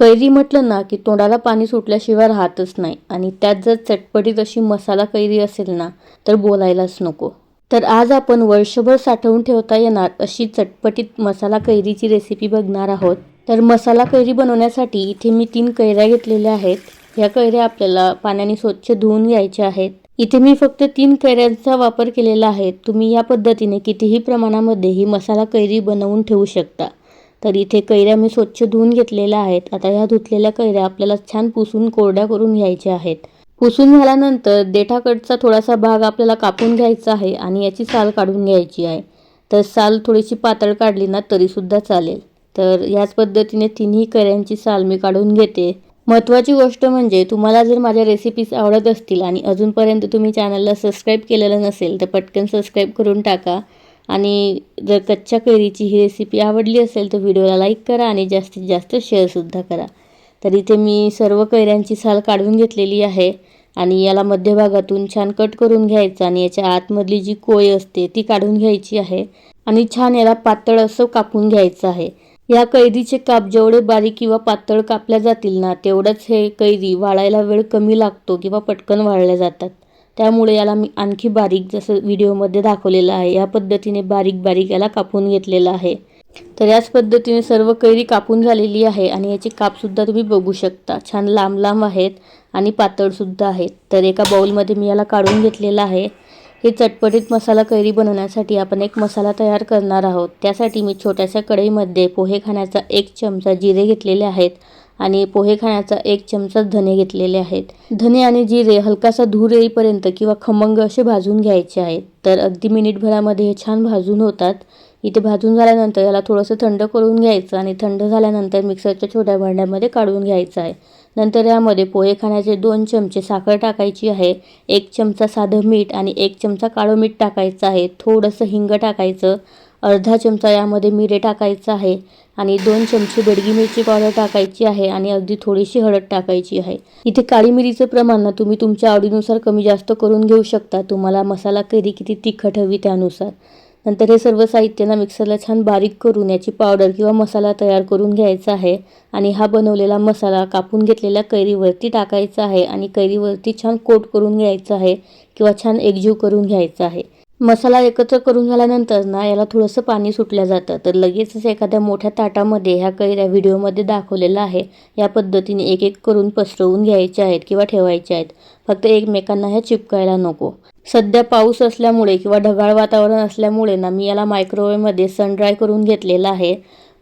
कैरी म्हटलं ना की तोंडाला पाणी सुटल्याशिवाय राहतच नाही आणि त्यात जर चटपटीत अशी मसाला कैरी असेल ना तर बोलायलाच नको. तर आज आपण वर्षभर साठवून ठेवता येणार अशी चटपटीत मसाला कैरीची रेसिपी बघणार आहोत. तर मसाला कैरी बनवण्यासाठी इथे मी 3 कैऱ्या घेतलेल्या आहेत. ह्या कैऱ्या आपल्याला पाण्याने स्वच्छ धुवून घ्यायच्या आहेत. इथे मी फक्त 3 कैऱ्यांचा वापर केलेला आहे. तुम्ही या पद्धतीने कितीही प्रमाणामध्ये ही मसाला कैरी बनवून ठेवू शकता. तर इथे कैऱ्या मी स्वच्छ धुवून घेतलेल्या आहेत. आता ह्या धुतलेल्या कैऱ्या आपल्याला छान पुसून कोरड्या करून घ्यायच्या आहेत. पुसून झाल्यानंतर देठाकडचा थोडासा भाग आपल्याला कापून घ्यायचा आहे आणि याची साल काढून घ्यायची आहे. तर साल थोडीशी पातळ काढली ना तरीसुद्धा चालेल. तर याच पद्धतीने तिन्ही कैऱ्यांची साल मी काढून घेते. महत्त्वाची गोष्ट म्हणजे तुम्हाला जर माझ्या रेसिपीज आवडत असतील आणि अजूनपर्यंत तुम्ही चॅनलला सबस्क्राईब केलेलं नसेल तर पटकन सबस्क्राईब करून टाका. आणि जर कच्च्या कैरीची ही रेसिपी आवडली असेल तर व्हिडिओला लाईक करा आणि जास्तीत जास्त शेअरसुद्धा करा. तर इथे मी सर्व कैऱ्यांची साल काढून घेतलेली आहे आणि याला मध्यभागातून छान कट करून घ्यायचं आणि याच्या आतमधली जी कोय असते ती काढून घ्यायची आहे आणि छान याला पातळ असं कापून घ्यायचं आहे. या कैरीचे काप जेवढे बारीक किंवा पातळ कापल्या जातील ना तेवढंच हे कैरी वाळायला वेळ कमी लागतो किंवा पटकन वाळल्या जातात. त्यामुळे याला मी आणखी बारीक जसं व्हिडिओमध्ये दाखवलेलं आहे या पद्धतीने बारीक बारीक याला कापून घेतलेलं आहे. तर याच पद्धतीने सर्व कैरी कापून झालेली आहे आणि याचे कापसुद्धा तुम्ही बघू शकता. छान लांब लांब आहेत आणि पातळसुद्धा आहेत. तर एका बाउलमध्ये मी याला काढून घेतलेलं आहे. हे चटपटीत मसाला कैरी बनवण्यासाठी आपण एक मसाला तयार करणार आहोत. त्यासाठी मी छोट्याशा कढईमध्ये पोहे खाण्याचा 1 चमचा जिरे घेतलेले आहेत आणि पोहे खाण्याचा 1 चमचा धने घेतलेले आहेत. धने आणि जिरे हलकासा धूर येईपर्यंत किंवा खमंग असे भाजून घ्यायचे आहेत. तर अगदी मिनिटभरामध्ये हे छान भाजून होतात. इथे भाजून झाल्यानंतर याला थोडंसं थंड करून घ्यायचं आणि थंड झाल्यानंतर मिक्सरच्या छोट्या भांड्यामध्ये काढून घ्यायचं आहे. नंतर यामध्ये पोहे खाण्याचे 2 चमचे साखर टाकायची आहे. 1 चमचा साधं मीठ आणि 1 चमचा काळं मीठ टाकायचं आहे. थोडंसं हिंग टाकायचं. अर्धा चमचा यामध्ये मिरे टाकायचं आहे आणि 2 चमचे बेडगी मिरची पावडर टाकायची आहे आणि अगदी थोडीशी हळद टाकायची आहे. इथे काळी मिरीचं प्रमाण ना तुम्ही तुमच्या आवडीनुसार कमी जास्त करून घेऊ शकता. तुम्हाला मसाला कैरी किती तिखट हवी त्यानुसार. नंतर हे सर्व साहित्य ना मिक्सरला छान बारीक करून याची पावडर किंवा मसाला तयार करून घ्यायचा आहे आणि हा बनवलेला मसाला कापून घेतलेल्या कैरीवरती टाकायचा आहे आणि कैरीवरती छान कोट करून घ्यायचा आहे किंवा छान एकजीव करून घ्यायचा आहे. मसाला एकत्र करून झाल्यानंतर ना याला थोडंसं पाणी सुटलं जातं. तर लगेचच एखाद्या मोठ्या ताटामध्ये ह्या कैऱ्या व्हिडिओमध्ये दाखवलेलं आहे या पद्धतीने एक एक करून पसरवून घ्यायच्या आहेत किंवा ठेवायच्या आहेत. फक्त एकमेकांना ह्या चिपकायला नको. सध्या पाऊस असल्यामुळे किंवा ढगाळ वातावरण असल्यामुळे ना मी याला मायक्रोवेव्हमध्ये सन ड्राय करून घेतलेलं आहे.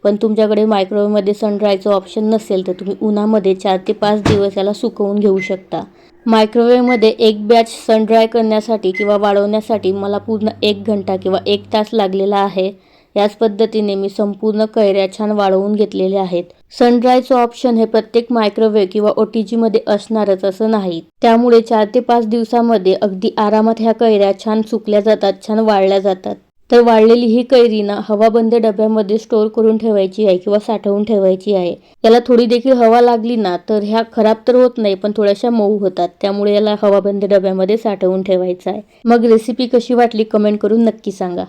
पण तुमच्याकडे मायक्रोवेव्हमध्ये सन ड्रायचं ऑप्शन नसेल तर तुम्ही उन्हामध्ये 4 ते 5 दिवस याला सुकवून घेऊ शकता. मायक्रोवेव्हमध्ये एक बॅच सन ड्राय करण्यासाठी किंवा वाळवण्यासाठी मला पूर्ण 1 घंटा किंवा 1 तास लागलेला आहे. याच पद्धतीने मी संपूर्ण कैऱ्या छान वाळवून घेतलेल्या आहेत. सन ड्रायचं ऑप्शन हे प्रत्येक मायक्रोवेव्ह किंवा OTGमध्ये असणारच असं नाही. त्यामुळे 4 ते 5 दिवसामध्ये अगदी आरामात ह्या कैऱ्या छान सुकल्या जातात, छान वाळल्या जातात. तर वाळलेली ही कैरी ना हवाबंद डब्यामध्ये स्टोअर करून ठेवायची आहे किंवा साठवून ठेवायची आहे. याला थोडी देखील हवा लागली ना तर ह्या खराब तर होत नाही पण थोड्याशा मऊ होतात. त्यामुळे याला हवाबंद डब्यामध्ये साठवून ठेवायचं आहे. मग रेसिपी कशी वाटली कमेंट करून नक्की सांगा.